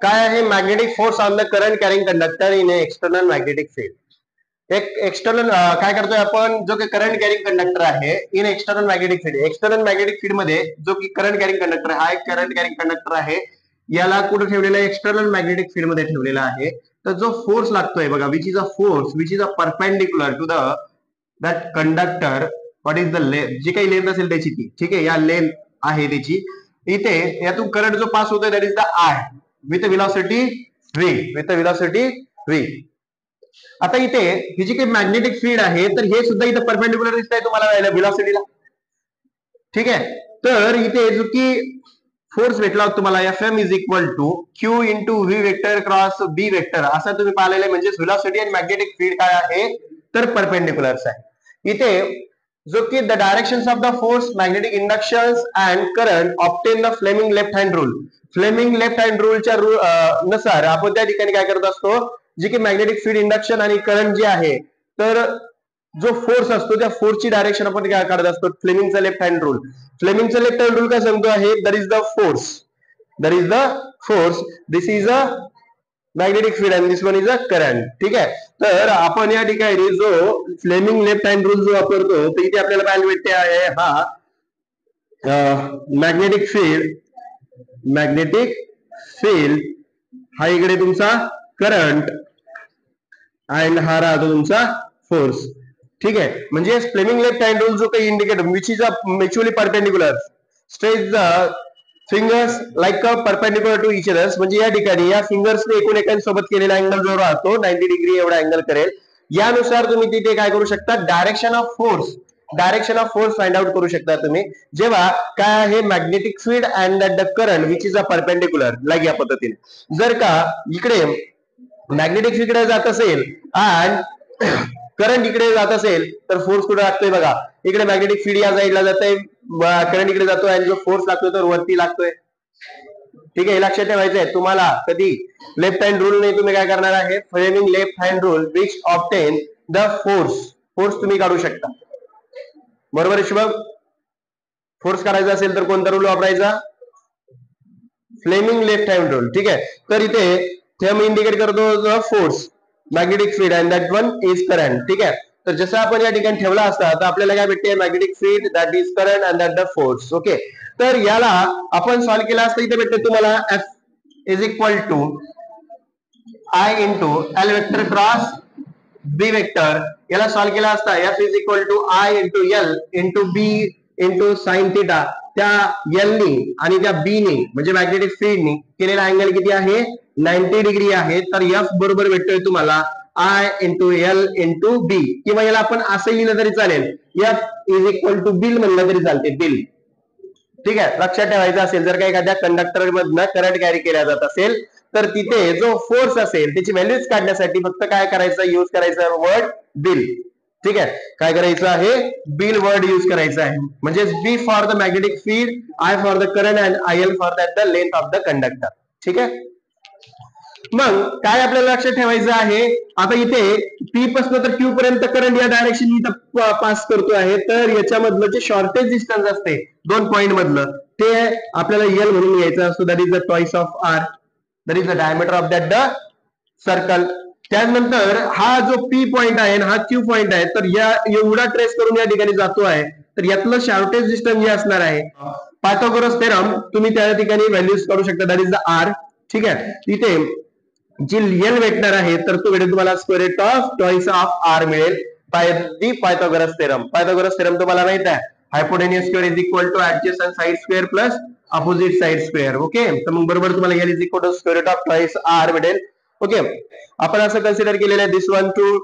काय आहे magnetic force on the current carrying conductor in external magnetic field. एक external काय करतोय आपण, जो की करंट कॅरिंग कंडक्टर आहे in external magnetic field. External magnetic field मध्ये जो की करंट कॅरिंग कंडक्टर हा एक करंट कॅरिंग कंडक्टर आहे, याला कुठे ठेवलेला आहे, एक्सटर्नल मॅग्नेटिक फील्ड मध्ये ठेवलेला आहे. तर जो फोर्स लागतोय बघा, which is a force which is a perpendicular to the that conductor. What is the length, जी काही लेंथ असेल त्याची ती, ठीक आहे, या लेंथ आहे त्याची. इथे यातून करंट जो पास होतोय that is the I with velocity V. आता इथे ही जी काही मॅग्नेटिक फील्ड आहे, तर हे सुद्धा इथे परपेंडिक्युलर दिसत आहे तुम्हाला व्हेलॉसिटीला. ठीक आहे, तर इथे जो की फोर्स भेटला तुम्हाला Fm is equal to Q into V vector cross B vector, असं तुम्ही पाहिलेलं आहे. म्हणजे व्हेलॉसिटी आणि मॅग्नेटिक फील्ड काय आहे, तर परपेंडिक्युलर्स आहे. इथे जो की the directions of the force, magnetic inductions and current obtain the Fleming left hand rule. Fleming left hand रूलच्या नुसार आपण त्या ठिकाणी काय करत असतो, जे की मॅग्नेटिक फील्ड, इंडक्शन आणि करंट जे आहे, तर जो फोर्स असतो त्या फोर्सची डायरेक्शन आपण काय काढत असतो, फ्लेमिंगचा लेफ्ट हँड रूल. फ्लेमिंगचा लेफ्ट हँड रूल काय सांगतो आहे, that is the force, this is a magnetic field and this one is a current. ठीक आहे, तर आपण या ठिकाणी जो फ्लेमिंग लेफ्ट हँड रूल जो वापरतो, तर इथे आपल्याला काय भेटते आहे, हा मॅग्नेटिक फील्ड हा इकडे तुमचा करंट अँड हा राहतो तुमचा फोर्स. ठीक आहे, म्हणजे फ्लेमिंग लेफ्ट हँड रूल जो काही indicator which is a mutually perpendicular stretch the fingers like a perpendicular to each others. म्हणजे या ठिकाणी या फिंगर्सने एकूण एकांसोबत केलेला अँगल जो राहतो 90 डिग्री एवढा अँगल करेल. यानुसार तुम्ही तिथे काय करू शकता, direction of force find out करू शकता तुम्ही, जेव्हा काय आहे magnetic field and the current which is a perpendicular, like या पद्धतीने. जर का इकडे मॅग्नेटिक फील्ड जात असेल अँड करंट इकडे जात असेल, तर फोर्स कुठे लागतोय बघा, इकडे मॅग्नेटिक फील्ड या साईडला जातोय, करंट इकडे जातोय, आणि जो फोर्स लागतोय तर वरती लागतोय. ठीक आहे, हे लक्षात ठेवायचं आहे तुम्हाला. कधी लेफ्ट हँड रूल नाही, तुम्ही काय करणार आहे, Fleming left hand rule which obtain the force तुम्ही काढू शकता. बरोबर आहे शुभम? फोर्स काढायचा असेल तर कोणता रूल वापरायचा, फ्लेमिंग लेफ्ट हँड रूल. ठीक आहे, तर इथे थंब इंडिकेट करतो force, magnetic field and that one is current. ठीक आहे, तर जसं आपण या ठिकाणी ठेवला असता, तर आपल्याला काय भेटते, magnetic field that is current and that the force. Okay, तर याला आपण सॉल्व्ह केला असता, इथे भेटते तुम्हाला F is equal to I into L vector cross B vector. याला सॉल्व्ह केला असता F is equal to I into L into B into sine theta. त्या एल नी आणि त्या बी नी म्हणजे मॅग्नेटिक फील्डनी केलेला अँगल किती आहे, 90 डिग्री आहे. तर F बरोबर भेटतोय तुम्हाला I into L into B, किंवा याला आपण असं लिहिलं तरी चालेल, F is equal to bill म्हणलं तरी चालते, बिल. ठीक आहे, लक्षात ठेवायचं असेल, जर का एखाद्या कंडक्टर मधनं करंट कॅरी केला जात असेल, तर तिथे जो फोर्स असेल त्याची व्हॅल्यूज काढण्यासाठी फक्त काय करायचं, यूज करायचं वर्ड बिल. ठीक आहे, काय करायचं आहे, बिल वर्ड यूज करायचं आहे. म्हणजे B for the magnetic field, I for the current and I L for the length of the conductor. ठीक आहे, मग काय आपल्याला लक्षात ठेवायचं आहे, आता इथे पी पासून तर क्यू पर्यंत करंट या डायरेक्शन इथं पास करतो आहे. तर याच्यामधलं जे शॉर्टेज डिस्टन्स असते दोन पॉईंट मधलं, ते आपल्याला एल म्हणून घ्यायचं असतो. That is the twice of R, that is the diameter of that the circle. त्यानंतर हा जो पी पॉईंट आहे हा क्यू पॉईंट आहे, तर या एवढा ट्रेस करून या ठिकाणी जातो आहे. तर यातलं शॉर्टेज डिस्टन्स जे असणार आहे, पायथागोरस थेरम तुम्ही त्या ठिकाणी व्हॅल्यूज काढू शकता, दॅट इज द आर. ठीक आहे, तिथे जी एल वेक्टर आहे, तर तो भेटेल तुम्हाला square root of twice of R मिळेल by the Pythagoras theorem. Pythagoras theorem तुम्हाला माहित आहे, hypotenuse square is equal to adjacent side square plus opposite side square. Okay, तर मग बरोबर तुम्हाला L is equal to square root of twice R भेटेल. Okay, आपण असं कन्सिडर केलेलं आहे, this one two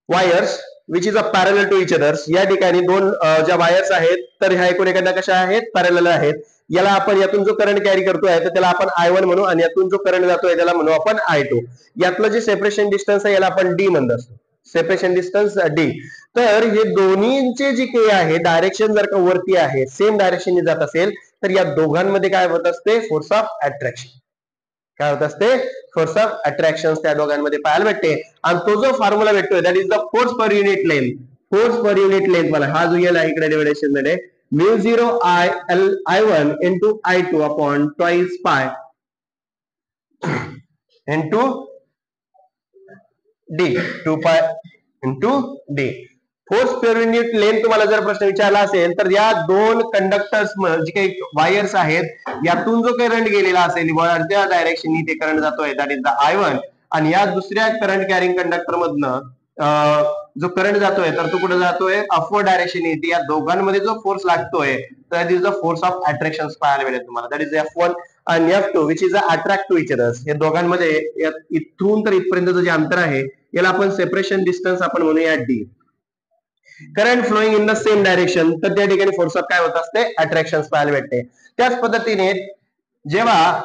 wires which is a parallel to each others. या ठिकाणी दोन ज्या वायर्स आहेत, तर ह्या एकूण एखाद्या कशा आहेत, पॅरलल आहेत. याला आपण यातून जो करंट कॅरी करतोय तर त्याला आपण I1 म्हणू, आणि यातून जो करंट जातोय त्याला म्हणू आपण I2. यातलं जे सेपरेशन डिस्टन्स आहे याला आपण डी म्हणत असतो, सेपरेशन डिस्टन्स डी. तर हे दोन्हीचे जे काही आहे डायरेक्शन जर का वरती आहे, सेम डायरेक्शन जात असेल, तर या दोघांमध्ये काय होत असते, फोर्स ऑफ अट्रॅक्शन. काय होत असते, फोर्स ऑफ अट्रॅक्शन त्या दोघांमध्ये पाहायला भेटते. आणि तो जो फॉर्म्युला भेटतोय that is the force per unit length. Force per unit length मला हा जो येईल इकडे डिव्हिडेशन मध्ये mu 0 I L I1 into I2 upon twice pi into D, 2 pi into D. Force per unit length तुम्हाला जर प्रश्न विचारला असेल तर या दोन कंडक्टर्स जे काही वायर्स आहेत यातून जो करंट गेलेला असेल वरच्या डायरेक्शननी ते करंट जातोय दॅट इज द I1, आणि या दुसऱ्या करंट कॅरिंग कंडक्टर मधनं जो करंट जातोय तर तो कुठे जातोय अपवर्ड डायरेक्शन. या दोघांमध्ये जो फोर्स लागतोय that is the force of attraction पाहायला मिळेल तुम्हाला. दॅट इज F1 आणि F2 which is attract to each others. हे दोघांमध्ये इथून तर इथपर्यंतचं जे अंतर आहे याला आपण सेपरेशन डिस्टन्स आपण म्हणूया D. Current flowing in the same direction, तर त्या ठिकाणी फोर्स ऑफ काय होत असते अट्रॅक्शन पाहायला भेटते. त्याच पद्धतीने जेव्हा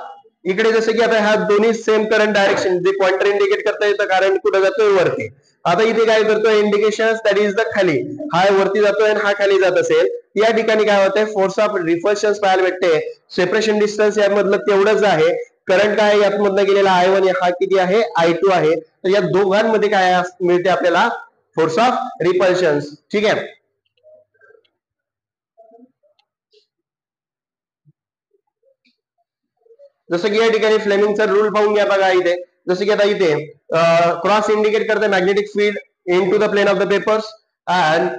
इकडे जसं की आता ह्या दोन्ही सेम करंट डायरेक्शन जे पॉइंटर इंडिकेट करता येतं कारण कुठे जातोय वरती. आता इथे काय करतोय इंडिकेशन दॅट इज द खाली, हा वरती जातोय आणि हा खाली जात असेल या ठिकाणी काय होतंय फोर्स ऑफ रिपल्शन पाहायला भेटते. सेपरेशन डिस्टन्स यामधलं तेवढंच आहे. करंट काय यामधनं गेलेला I1 हा किती आहे I2 आहे. तर या दोघांमध्ये काय मिळते आपल्याला फोर्स ऑफ रिपल्शन. ठीक आहे. जसं की या ठिकाणी फ्लेमिंगचा रूल पाहून घ्या बघा इथे. जसं की आता इथे क्रॉस इंडिकेट करते magnetic field into the plane of the papers and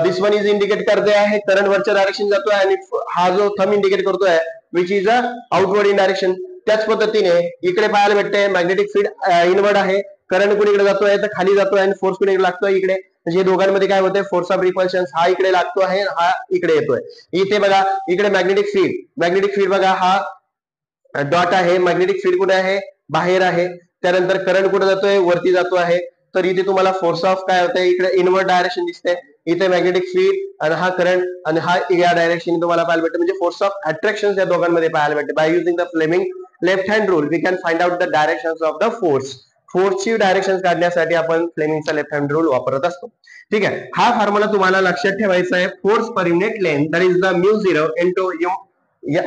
this one is indicate करते आहे करंट वरच्या डायरेक्शन जातोय आणि हा जो थंब इंडिकेट करतोय which is a outward in direction. त्याच पद्धतीने इकडे पाहायला भेटते मॅग्नेटिक फील्ड इनवर्ड आहे, करंट कुणीकडे जातोय तर खाली जातोय आणि फोर्स कुणीकडे लागतोय इकडे. म्हणजे दोघांमध्ये काय होतंय फोर्स ऑफ रिपल्शन हा इकडे लागतो आहे हा इकडे येतोय. इथे बघा इकडे मॅग्नेटिक फील्ड बघा हा डॉट आहे, मॅग्नेटिक फील्ड कुठे आहे बाहेर आहे. त्यानंतर करंट कुठे जातोय वरती जातो आहे. तर इथे तुम्हाला फोर्स ऑफ काय होतंय इकडे इनवर्ड डायरेक्शन दिसते. इथे मॅग्नेटिक फील्ड आणि हा करंट आणि हा या डायरेक्शन तुम्हाला पाहायला भेटते. म्हणजे फोर्स ऑफ अट्रॅक्शन या दोघांमध्ये पाहायला भेटते. By using the Fleming left hand rule we can find out the direction of the force. फोर्सची डायरेक्शन काढण्यासाठी आपण फ्लेमिंगचा लेफ्ट हँड रूल वापरत असतो. ठीक आहे. हा फॉर्म्युला तुम्हाला लक्षात ठेवायचा आहे. Force per unit length that is the mu 0 into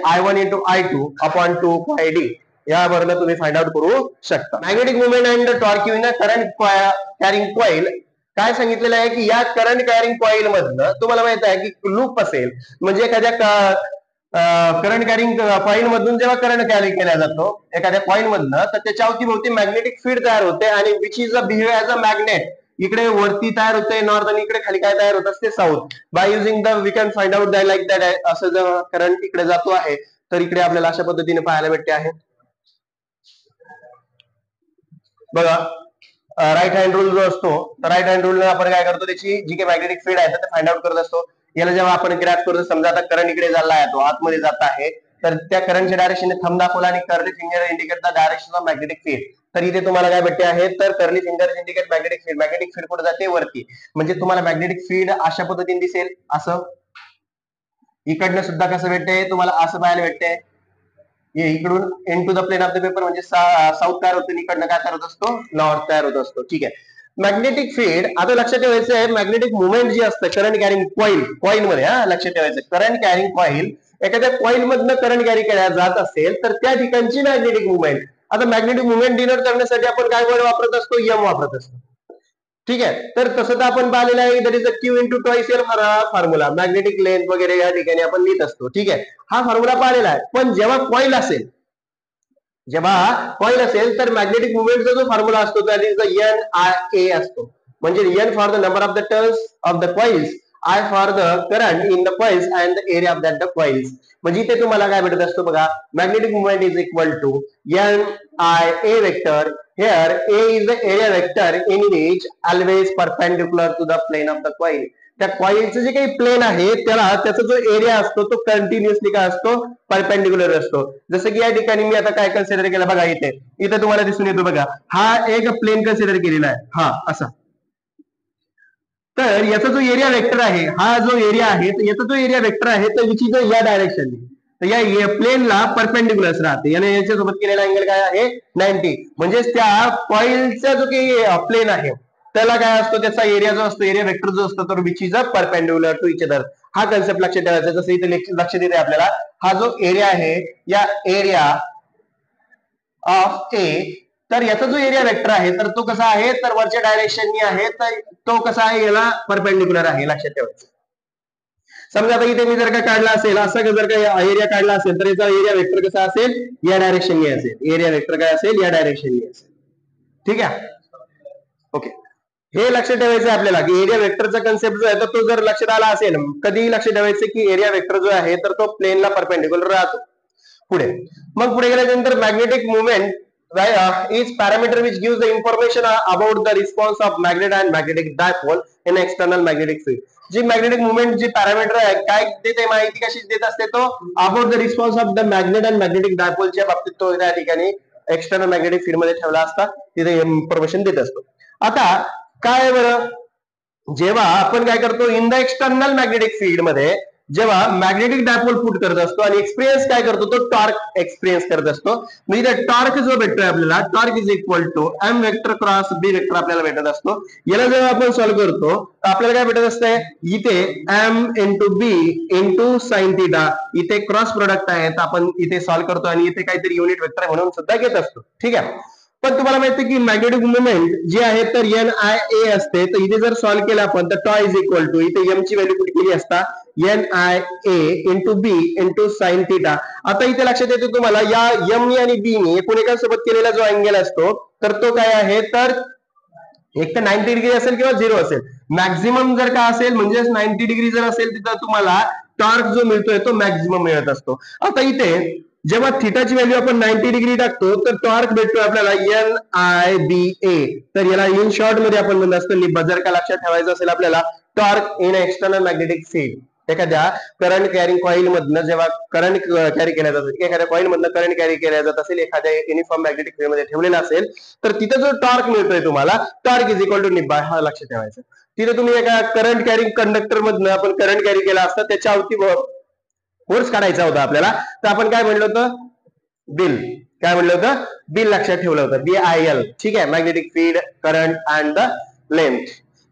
I1 into I2 upon 2πd यावरनं तुम्ही फाइंड आउट करू शकता. Magnetic movement and the torque in current carrying coil काय सांगितलेलं आहे की या करंट कॅरिंग कॉइल मधनं तुम्हाला माहित आहे की लूप असेल म्हणजे एखाद्या करंट कॅरिंग कॉइल मधून जेव्हा करंट कॅरी केला जातो एखाद्या कॉइल मधनं तर त्याच्या अवतीभोवती मॅग्नेटिक फील्ड तयार होते आणि which is a behave as a magnet. इकडे वरती तयार होते नॉर्थ आणि इकडे खाली काय तयार होत असते south. By using the we can find out that like that असं जर करंट इकडे जातो आहे तर इकडे आपल्याला अशा पद्धतीने पाहायला भेटते आहे. बघा राईट हँड रूल जो असतो तर राईट हँड रूल आपण काय करतो त्याची जी काही मॅग्नेटिक फील्ड आहे ते फाइंड आउट करत असतो. याला जेव्हा आपण ग्रॅप करतो समजा आता करंट इकडे चालला आहे तो आतमध्ये जात आहे तर त्या करंटच्या डायरेक्शनने थंब दाखवला आणि curly finger indicate the direction of magnetic field. तर इथे तुम्हाला काय भेटते आहे तर curly finger indicate magnetic field कुठे जाते वरती. म्हणजे तुम्हाला मॅग्नेटिक फील्ड अशा पद्धतीने दिसेल असं. इकडनं सुद्धा कसं भेटते तुम्हाला असं पाहायला भेटते इकडून into the plane of the paper म्हणजे साऊथ तयार होतो इकडनं काय तयार होत असतो नॉर्थ तयार होत असतो. ठीक आहे. मॅग्नेटिक फील्ड आता लक्षात ठेवायचं आहे मॅग्नेटिक मुवमेंट जी असतं करंट कॅरिंग कॉइल मध्ये लक्षात ठेवायचं करंट कॅरिंग कॉइल एखाद्या कॉइल मधनं करंट कॅरी केला जात असेल तर त्या ठिकाणची मॅग्नेटिक मुवमेंट. आता मॅग्नेटिक मुवमेंट डिनोट करण्यासाठी आपण काय वर्ड वापरत असतो एम वापरत असतो. ठीक आहे. तर तसं तर आपण पाहिलेलं आहे that is a Q into twice L formula magnetic length वगैरे या ठिकाणी आपण लिहित असतो. ठीक आहे. हा फॉर्म्युला पाहिलेला आहे. पण जेव्हा कॉइल असेल तर मॅग्नेटिक मुवमेंटचा जो फॉर्म्युला असतो दॅट इज द NIA असतो. म्हणजे N for the number of the turns of the coils, I for the current in the coils and the area of that the coils. म्हणजे इथे तुम्हाला काय भेटत असतो बघा magnetic movement is equal to NIA vector. Here A is the area vector in which always perpendicular to the plane of the coil. त्या कॉइलचं जे काही प्लेन आहे त्याला त्याचा जो एरिया असतो तो कंटिन्युअसली काय असतो परपेंडिक्युलर असतो. जसं की या ठिकाणी मी आता काय कन्सिडर केलं बघा इथे तुम्हाला दिसून येतो बघा हा एक प्लेन कन्सिडर केलेला आहे हा असा. तर याचा जो एरिया वेक्टर आहे हा जो एरिया आहे याचा जो एरिया वेक्टर आहे तर विच इज या डायरेक्शन तर या प्लेनला परपेंडिक्युलर राहते. याने याच्यासोबत केलेला अँगल काय आहे 90. म्हणजेच त्या कॉइलचा जो काही प्लेन आहे त्याला काय असतो त्याचा एरिया जो असतो एरिया वेक्टर जो असतो तर which is a perpendicular to each other. हा कन्सेप्ट लक्षात ठेवायचा. जसं इथे लक्षात येते आपल्याला हा जो एरिया आहे या एरिया ऑफ ए तर याचा जो एरिया वेक्टर आहे तर तो कसा आहे तर वरच्या डायरेक्शननी आहे तर तो कसा आहे याला परपेंडिक्युलर आहे लक्षात ठेवायचं. समजा आता इथे मी जर का काढला असेल, असा जर का एरिया काढला असेल तर याचा एरिया वेक्टर कसा असेल, या डायरेक्शनने असेल. एरिया वेक्टर काय असेल, या डायरेक्शनने असेल. ठीक आहे. ओके, हे लक्षात ठेवायचं आहे आपल्याला की एरिया वेक्टरचा कन्सेप्ट जो आहे तर तो जर लक्षात आला असेल, कधीही लक्षात ठेवायचं की एरिया वेक्टर जो आहे तर तो प्लेनला परपेंडिक्युलर राहतो. पुढे गेल्यानंतर magnetic movement is parameter which gives the information about the response of magnet and magnetic dipole in external magnetic field. जी मॅग्नेटिक मुवमेंट जी पॅरामीटर आहे काय देते, माहिती कशी देत असते, तो about the response of the magnet and magnetic डायपोलच्या बाबतीत तो त्या ठिकाणी एक्सटर्नल मॅग्नेटिक फील्ड मध्ये ठेवला असता, तिथे इन्फॉर्मेशन देत असतो. आता काय बरं, जेव्हा आपण काय करतो in the external magnetic field मध्ये जेव्हा मॅग्नेटिक डायपोल पुट करत असतो आणि एक्सपिरियन्स काय करतो, तो टॉर्क एक्सपिरियन्स करत असतो. म्हणजे टॉर्क जो भेटतोय आपल्याला, torque is equal to M vector cross B vector आपल्याला भेटत असतो. याला जेव्हा आपण सॉल्व्ह करतो तर आपल्याला काय भेटत असतंय, इथे M into B into sine theta, इथे क्रॉस प्रोडक्ट आहे तर आपण इथे सॉल्व्ह करतो आणि इथे काहीतरी युनिट वेक्टर म्हणून सुद्धा घेत असतो. ठीक आहे. पण तुम्हाला माहिती की मॅग्नेटिक मुवमेंट जी आहे तर एन आय ए असते, तर इथे जर सॉल्व्ह केलं आपण तर टॉ इज इक्वल टू इथे एम ची व्हॅल्यू कुठे केली असता, N I A into B into sine theta. आता इथे लक्षात येतो तुम्हाला या एम आणि बी ने एकूण एकासोबत केलेला जो अँगल असतो तर तो काय आहे, तर एक तर 90 डिग्री असेल किंवा 0 असेल. मॅक्झिमम जर का असेल म्हणजे 90 डिग्री जर असेल तिथं तुम्हाला टॉर्क जो मिळतोय तो मॅक्झिमम मिळत असतो. आता इथे जेव्हा थिटाची व्हॅल्यू आपण 90 डिग्री टाकतो तर टॉर्क भेटतो आपल्याला एन आय बी ए. तर याला इन शॉर्ट मध्ये आपण म्हणत असतो निब्बा. जर का लक्षात ठेवायचं असेल आपल्याला, torque in external magnetic field, एखाद्या करंट कॅरिंग कॉईल मधनं जेव्हा करंट कॅरी केला जातो, एखाद्या कॉईल मधनं करंट कॅरी केला जात असेल, एखाद्या युनिफॉर्म मॅग्नेटिक फील्ड मध्ये ठेवलेला असेल तर तिथे जो टॉर्क मिळतोय तुम्हाला, टॉर्क इज इक्वल टू निब्बा, हा लक्षात ठेवायचं. तिथे तुम्ही एका करंट कॅरिंग कंडक्टर मधनं आपण करंट कॅरी केला असता, त्याच्या अवती फोर्स काढायचा होता आपल्याला, तर आपण काय म्हणलं होतं, बिल. काय म्हणलं होतं, बिल लक्षात ठेवलं होतं, BIL. ठीक आहे, magnetic field, current and the length.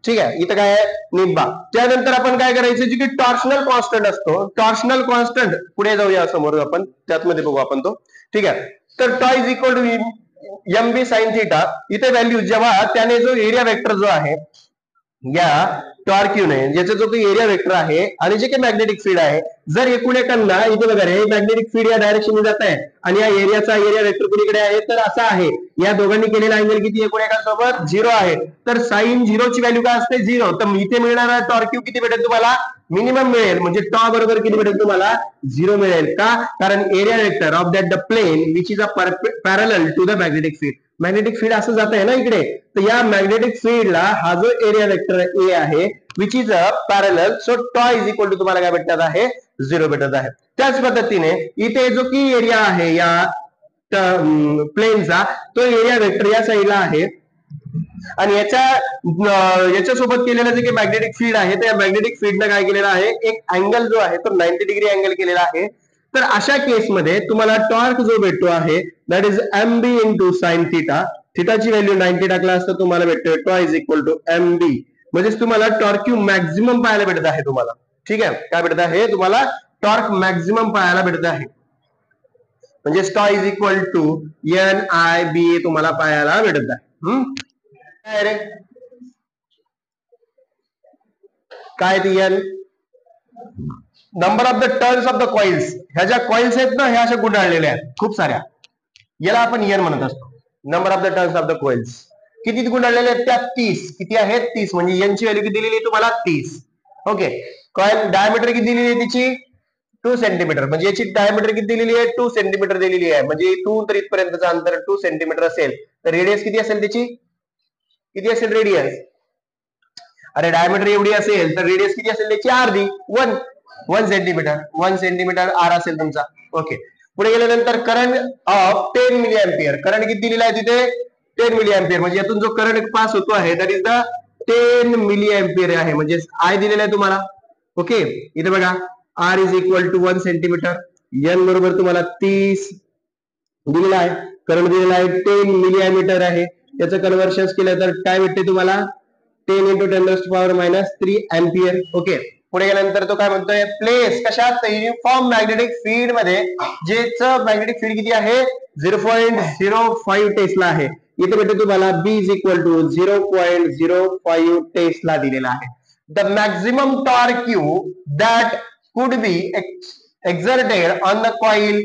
ठीक आहे, इथं काय आहे, निब्बा. त्यानंतर आपण काय करायचं, जी की टॉर्शनल कॉन्स्टंट असतो, टॉर्शनल कॉन्स्टंट पुढे जाऊया समोर आपण त्यात मध्ये बघू आपण तो. ठीक आहे, तर tau is equal to M B sine theta. इथे व्हॅल्यू जेव्हा त्याने जो एरिया वेक्टर जो आहे या टॉर्क ने, ज्याचा जो काही एरिया वेक्टर आहे आणि जे काही मॅग्नेटिक फील्ड आहे, जर एकूण एकांना इथे बघा रे मॅग्नेटिक फील्ड या डायरेक्शनने जात आहे आणि या एरियाचा एरिया वेक्टर कुणीकडे आहे तर असा आहे, या दोघांनी केलेला अँगल किती एकूण एकासोबत 0 आहे, तर साइन 0 ची व्हॅल्यू काय असते 0. तर इथे मिळणारा टॉर्क किती भेटेल तुम्हाला, मिनिमम मिळेल. म्हणजे टॉ बरोबर किती भेटेल तुम्हाला, 0 मिळेल. का, कारण area vector of that the plane which is a parallel to the magnetic field. Magnetic field असं जात आहे ना इकडे, तर या मॅग्नेटिक फील्डला हा जो एरिया वेक्टर ए आहे which is a parallel, so tau is equal to तुम्हाला काय भेटत आहे, 0 भेटत आहे. त्याच पद्धतीने इथे जो की एरिया आहे या प्लेनचा, तो एरिया वेक्टर या साईडला आहे आणि याच्या सोबत केलेला जे काही मॅग्नेटिक फील्ड आहे त्या मॅग्नेटिक फील्डनं काय केलेला आहे, एक अँगल जो आहे तो 90 डिग्री अँगल केलेला आहे. तर अशा केसमध्ये तुम्हाला टॉर्क जो भेटतो आहे that is M B into sine theta. थिटाची व्हॅल्यू 90 टाकला असता तुम्हाला भेटतोय tau is equal to M B. म्हणजे तुम्हाला टॉर्क मॅक्झिमम पाहायला भेटत आहे तुम्हाला. ठीक आहे, काय भेटत आहे तुम्हाला, टॉर्क मॅक्झिमम पाहायला भेटत आहे. म्हणजे tau is equal to N I B A तुम्हाला पाहायला भेटत आहे. काय रे, काय ती N number of the turns of the coils. ह्या ज्या कॉइल्स आहेत ना ह्या अशा गुंडाळलेल्या आहेत खूप साऱ्या, याला आपण एन म्हणत असतो. Number of the turns of the coils किती गुंडाळलेले आहेत, त्या 30. किती आहेत, 30. म्हणजे एन ची व्हॅल्यू किती दिलेली आहे तुम्हाला, 30. ओके, कॉइल डायमीटर किती दिलेली आहे तिची, 2 सेंटीमीटर. म्हणजे याची डायमीटर किती दिलेली आहे, 2 सेंटीमीटर दिलेली आहे. म्हणजे इथून तर इथपर्यंतचं अंतर 2 सेंटीमीटर असेल, तर रेडियस किती असेल त्याची, किती असेल रेडियस, अरे डायमीटर एवढी असेल तर रेडियस किती असेल त्याची, अर्धी, 1 सेंटीमीटर. 1 सेंटीमीटर आर असेल तुमचा. ओके, पुढे गेल्यानंतर current of 10 milli ampere. Current किती दिलेला आहे तिथे, 10 मिली अँपियर. म्हणजे यातून जो करंट पास होतो आहे that is the 10 milli ampere आहे. म्हणजे आय दिलेला आहे तुम्हाला. ओके, इथे बघा R is equal to 1 centimetre, N बरोबर तुम्हाला 30 दिलेला आहे, करंट दिलेला आहे 10 मिली अँपियर आहे. याचं कन्व्हर्शन केलं तर काय भेटते तुम्हाला, 10 into 10⁻³ अँपियर. ओके, पुढे गेल्यानंतर तो काय म्हणतोय, प्लेस कशात, युनिफॉर्म मॅग्नेटिक फील्ड मध्ये, ज्याचं मॅग्नेटिक फील्ड किती आहे 0.05 टेस्ला आहे. इथे भेटते तुम्हाला बी इज इक्वल टू 0.05 टेस्ला दिलेला आहे. The maximum torque Q that could be exerted on the coil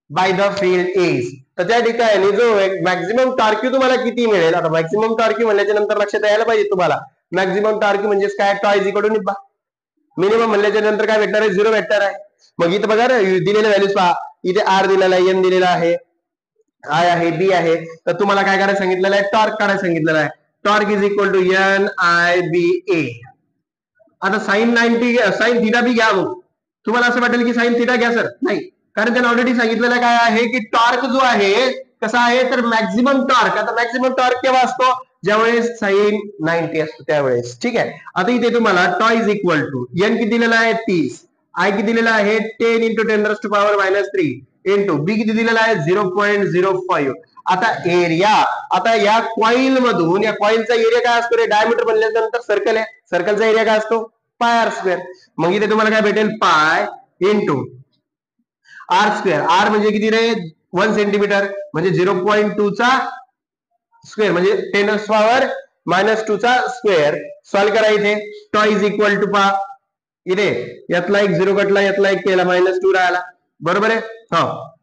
by the field is. तर त्या ठिकाणी जो मॅक्झिमम टॉर्क तुम्हाला किती मिळेल, आता मॅक्झिमम टॉर्क म्हणल्याच्या नंतर लक्षात यायला पाहिजे तुम्हाला मॅक्झिमम टॉर्क म्हणजे काय, tau is equal to NIBA. Minimum म्हणल्याच्या नंतर काय भेटणार आहे, 0 भेटणार आहे. मग इथं बघा दिलेले व्हॅल्यूज पहा, इथे आर दिलेला आहे, एन दिलेला आहे, आय आहे, बी आहे. तर तुम्हाला काय करायला सांगितलेलं आहे, टॉर्क काढायला सांगितलेलं आहे. Torque is equal to N I B A. आता साइन 90 साइन थिटा बी घ्या. मग तुम्हाला असं वाटेल की साइन थिटा घ्या सर, नाही, कारण त्याने ऑलरेडी सांगितलेलं काय आहे की टॉर्क जो आहे कसा आहे, तर मॅक्झिमम टॉर्क. आता मॅक्झिमम टॉर्क केव्हा असतो, ज्यावेळेस साइन 90 असतो त्यावेळेस. ठीक आहे. आता इथे तुम्हाला tau is equal to N किती दिलेला आहे 30, आय किती दिलेला आहे 10 इंटू 10⁻³ इंटू बी किती दिलेला आहे 0.05. आता एरिया, आता या कॉइल मधून, या कॉइलचा एरिया काय असतो रे, डायमीटर बनल्यानंतर सर्कल आहे, सर्कलचा एरिया काय असतो पाय आर स्क्वेअर. मग इथे तुम्हाला काय भेटेल pi into R square. R म्हणजे किती रे 1 सेंटीमीटर, म्हणजे 0.2 चा स्क्वेअर म्हणजे 10⁻² चा स्क्वेअर. सॉल्व करा. इथे टॉ इज इक्वल टू पा, इथे यातला एक 0 कटला, यातला एक केला, -2 राहिला, बरोबर आहे. हा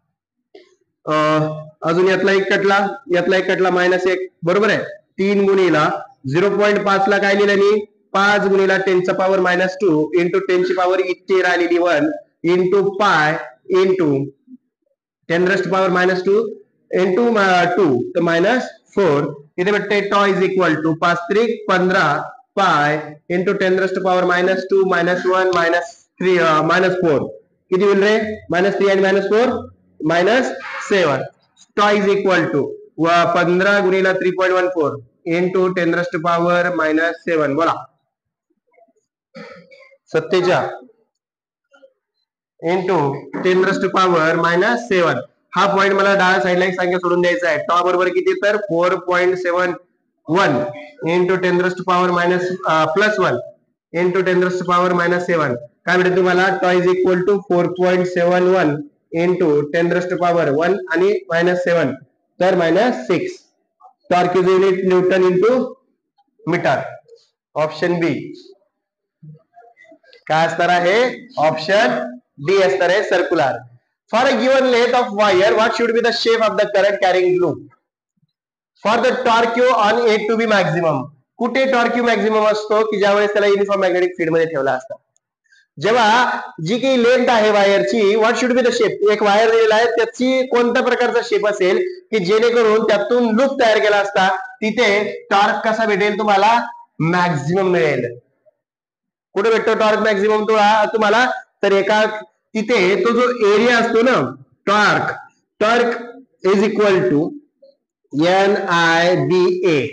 अजून यातला एक कटला, यातला एक कटला, -1, बरोबर आहे. 3 गुणिला 0.5 ला काय लिहिलं मी, 5 गुणिला 10⁻² इंटू 10⁻⁰ आलेली 1 इंटू पाय इंटू 10⁻² इंटू 2 तर -4. इथे भेटते टॉ इज इक्वल टू 5 त्रिक 15 पाय इंटू 10⁻² -1 -3 -4 किती होईल रे, -3 आणि -4 -7. टॉ इज इक्वल टू 15 गुणिला 3.14 इंटू 10⁻⁻7. बोला 47 इंटू 10⁻⁻7. हा पॉईंट मला डाव्या साईडला एक संख्या सोडून द्यायचा आहे. टॉ बरोबर किती तर 4.71 इंटू 10⁻⁻+1 इंटू 10⁻⁻7. काय भेटेल तुम्हाला, tau is equal to 4.71 into 10⁻1 आणि -7 तर -6. Torque is unit newton into metre. Option B काय असणार आहे, ऑप्शन डी असणार आहे circular. For a given length of wire what should be the shape of the current carrying loop for the torque यू on it to be maximum. कुठे torque यू maximum असतो की ज्यावेळेस त्याला युनिफॉर्म मॅग्नेटिक फील्ड मध्ये ठेवला असतो. जेव्हा जी काही लेंथ आहे वायरची, what should be the shape, एक वायर दिलेला आहे, त्याची कोणत्या प्रकारचा शेप असेल की जेणेकरून त्यातून लूप तयार केला असता, तिथे टॉर्क कसा भेटेल तुम्हाला, मॅक्झिमम मिळेल. कुठे भेटतो टॉर्क मॅक्झिमम तुम्हाला, तर एका तिथे तो जो एरिया असतो ना, torque is equal to NIBA.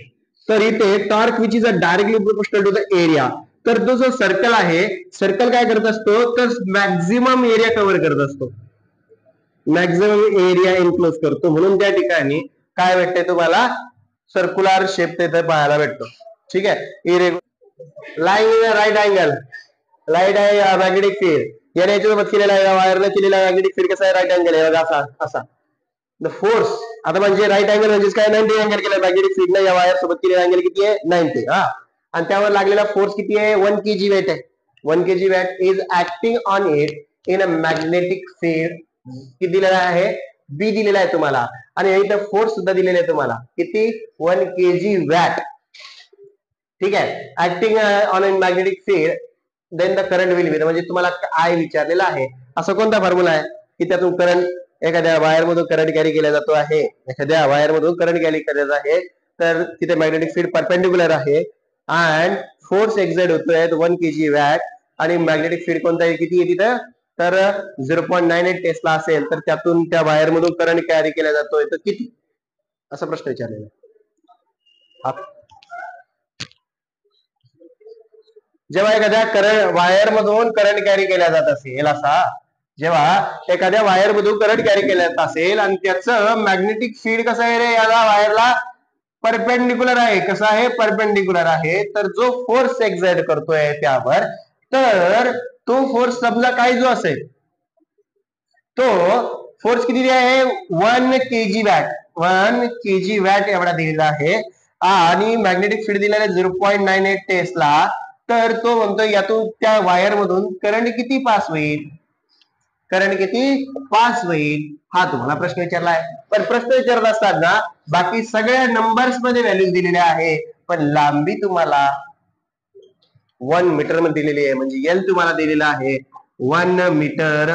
तर इथे torque which is a directly proportional to the area. तर तो जो सर्कल आहे, सर्कल काय करत असतो, तर मॅक्झिमम एरिया कव्हर करत असतो, मॅक्झिमम एरिया इन्क्लोज करतो. म्हणून त्या ठिकाणी काय भेटते तुम्हाला, सर्क्युलर शेप तिथे पाहायला भेटतो. ठीक आहे. Irregular line right angle, light आहे मॅग्नेटिक फील्ड, याने याच्यासोबत केलेला आहे, वायरने केलेला मॅग्नेटिक फील्ड कसा आहे, राईट अँगल आहे बघा, असा असा. द फोर्स, आता म्हणजे राईट अँगल म्हणजे काय, 90 अँगल केला मॅग्नेटिक फील्ड ने, या वायर सोबत केलेला अँगल किती आहे 90. हा, आणि त्यावर लागलेला फोर्स किती आहे, 1 kg वेट आहे. 1 kg weight is acting on it in a magnetic field. किती दिलेला आहे, बी दिलेला आहे तुम्हाला, आणि इथं फोर्स सुद्धा दिलेला आहे तुम्हाला, किती 1 kg वॅट. ठीक आहे. Acting on a magnetic field then the current will be, म्हणजे तुम्हाला आय विचारलेला आहे. असा कोणता फॉर्म्युला आहे की त्यातून करंट, एखाद्या वायर मधून करंट कॅरी केला जातो आहे, एखाद्या वायर मधून करंट कॅरी केला आहे, तर तिथे मॅग्नेटिक फील्ड परपेंडिक्युलर आहे आणि फोर्स एक्झर्ट होतोय 1 kg वॅट, आणि मॅग्नेटिक फील्ड कोणता आहे, किती आहे तिथं, तर 0.98 टेस्ला असेल, तर त्यातून त्या वायर मधून करंट कॅरी केला जातोय तर किती, असा प्रश्न विचारलेला आहे. जेव्हा एखाद्या करंट वायर मधून करंट कॅरी केला जात असेल, असा जेव्हा एखाद्या वायर मधून करंट कॅरी केला जात असेल आणि त्याचं मॅग्नेटिक फील्ड कसं आहे रे, याला वायरला परपेंडिक्युलर आहे. कसा आहे, परपेंडिक्युलर आहे. तर जो फोर्स एक्झर्ट करतोय त्यावर, तर तो फोर्स समजा काय जो असेल, तो फोर्स किती आहे, 1 kg वॅट, 1 kg वॅट एवढा दिलेला आहे, आणि मॅग्नेटिक फील्ड दिलेला आहे 0.98 टेस्ला. तर तो म्हणतो यातून त्या वायर मधून करंट किती पास होईल, करंट किती पास होईल, हा तुम्हाला प्रश्न विचारलाय. पण प्रश्न विचारत असताना बाकी सगळ्या नंबर्स मध्ये व्हॅल्यूज दिलेल्या आहे, पण लांबी तुम्हाला 1 मीटर मध्ये दिलेली आहे. म्हणजे एल तुम्हाला दिलेला आहे 1 मीटर.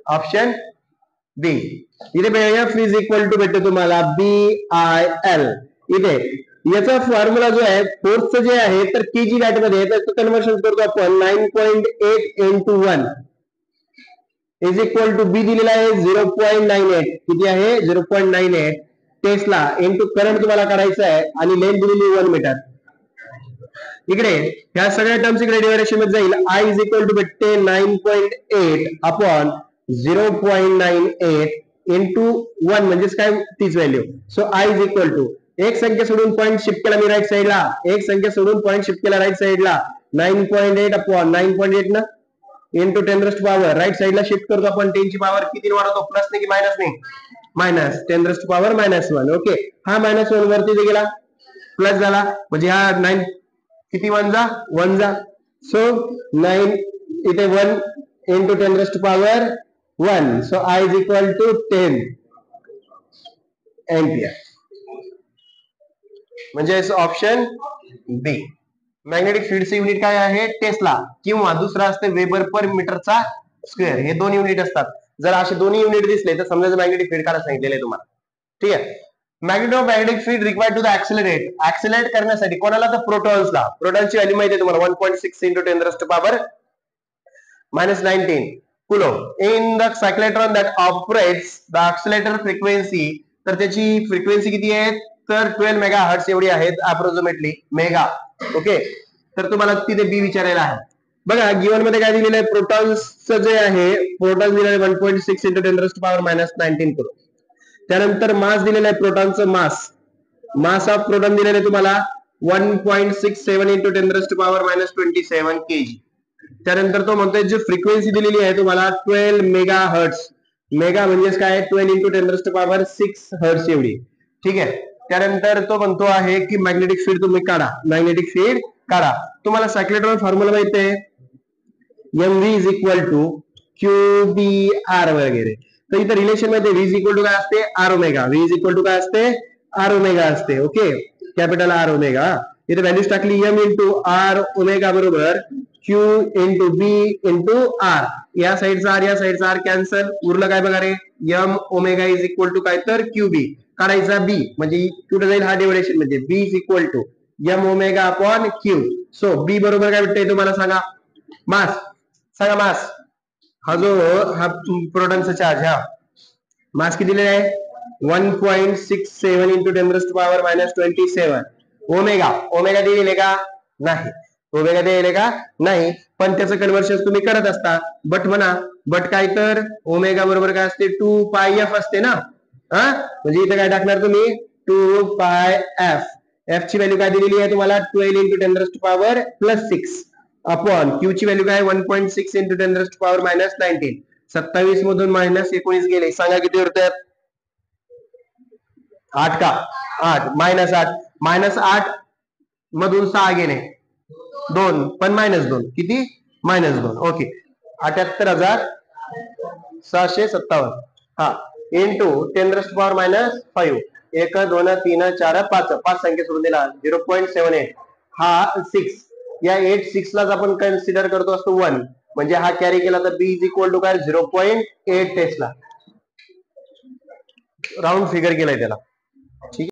ऑप्शन बी. इथे एफ इज इक्वल टू भेटतो तुम्हाला BIL. इथे याचा फॉर्म्युला जो आहे फोर्सचं जे आहे तर केजी वॅट मध्ये त्याचं कन्व्हर्शन करतो आपण 9.8 into 1 is equal to be दिलेला आहे 0.98. किती आहे 0.98 टेस्ला इंटू करंट तुम्हाला काढायचं आहे आणि लेंथ दिलेली 1 मीटर. इकडे ह्या सगळ्या टर्म्स इकडे डिव्हायडेशन मध्ये जाईल. I इज इक्वल टू भेटते 9.8 अपॉन 0.98 इंटू 1 म्हणजेच काय तीच value. So I is equal to एक संख्या सोडून पॉईंट शिफ्ट केला मी राईट साईडला, एक संख्या सोडून पॉईंट शिफ्ट केला राईट साईडला 9.8 अपॉन 9.8 ना इंटू 10⁻⁻. राईट साईडला शिफ्ट करतो आपण 10 ची पॉवर किती वाढवतो प्लस ने की मायनस ने, मायनस 10⁻⁻1. ओके हा -1 वरती गेला प्लस झाला म्हणजे हा 9 किती 1 जा 1 जा. सो 9 इथे 1 into 10⁻1. So I is equal to 10 ampere. म्हणजे ऑप्शन बी. मॅग्नेटिक फील्डचे युनिट काय आहे टेस्ला किंवा दुसरा असते वेबर पर मीटरचा स्क्वेअर. हे दोन युनिट असतात. जर असे दोन्ही युनिट दिसले तर समजा मॅग्नेटिक फील्ड काढायला सांगितलेलं आहे तुम्हाला. ठीक आहे. Magnetic field required to the accelerate. Accelerate करण्यासाठी कोणाला तर प्रोटॉन्सला. प्रोटॉनची व्हॅल्यू माहिती आहे तुम्हाला 1.6 into 10⁻⁻19 coulomb. In the cyclotron that operates the accelerator frequency. तर त्याची फ्रिक्वेन्सी किती आहे तर 12 मेगाहर्ट्झ एवढी आहेत अप्रॉक्सिमेटली मेगा. ओके तर तुम्हाला तिथे बी विचारायला आहे. बघा गिवन मध्ये काय दिलेलं आहे प्रोटॉन्सचं जे आहे प्रोटॉन दिलेलं आहे 1.6 इंटू 10⁻⁻19 कुलॉम. त्यानंतर मास दिलेला आहे प्रोटॉनचं मास ऑफ प्रोटॉन दिलेलं आहे तुम्हाला 1.67 इंटू 10⁻⁻27 केजी. त्यानंतर तो म्हणतोय जी फ्रिक्वेन्सी दिलेली आहे तुम्हाला 12 मेगाहर्ट्झ. मेगा म्हणजेच काय 12 इंटू 10⁻6 हर्ट्झ एवढी. ठीक आहे. त्यानंतर तो म्हणतो आहे की मॅग्नेटिक फील्ड तुम्ही काढा, मॅग्नेटिक फील्ड काढा. तुम्हाला सायक्लेट्रॉन फॉर्म्युला माहिती आहे MV is equal to QBR वगैरे. तर इथं रिलेशन मध्ये V इज इक्वल टू काय असते R omega. V is equal to काय असते R ओमेगा असते. Okay capital R omega. इथे व्हॅल्यूज टाकली M इंटू R ओमेगा बरोबर Q into B into R. या साईडचा R या साईडचा R कॅन्सल. उरलं काय बघा रे M omega is equal to काय तर QB. काढायचा B म्हणजे कुठे जाईल हा डिव्हायडेशन मध्ये B is equal to M omega upon Q. So B बरोबर काय भेटतंय तुम्हाला सांगा मास. सांगा मास. हा जो हा प्रोटॉनचा चार्ज हा मास किती दिलेला आहे 1.67 इंटू 10⁻⁻27. ओमेगा ओमेगा दिलेले का नाही, ओमेगा दिलेले का नाही. पण त्याचं कन्व्हर्शन तुम्ही करत असता बट म्हणा बट काय तर ओमेगा बरोबर काय असते 2πf असते ना. हा म्हणजे इथे काय टाकणार तुम्ही 2πf. f ची व्हॅल्यू काय दिलेली आहे तुम्हाला 12 इंटू 10⁻+6 अपॉन Q ची व्हॅल्यू काय 1.6 इंटू 10⁻⁻19. 27 मधून -19 गेले सांगा किती उरतात 8 का 8 -8 मधून 6 गेले 2 पण -2 किती -2. ओके 78,657 हा इंटू 10⁻⁻5. 1 2 3 4 5 संख्या सोडून दिला 0.78. हा 6 या 6 लाच आपण कन्सिडर करतो असतो 1 म्हणजे हा कॅरी केला तर B इज इक्वल टू काय 0.8 टेस्ला. राऊंड फिगर केलाय त्याला. ठीक आहे.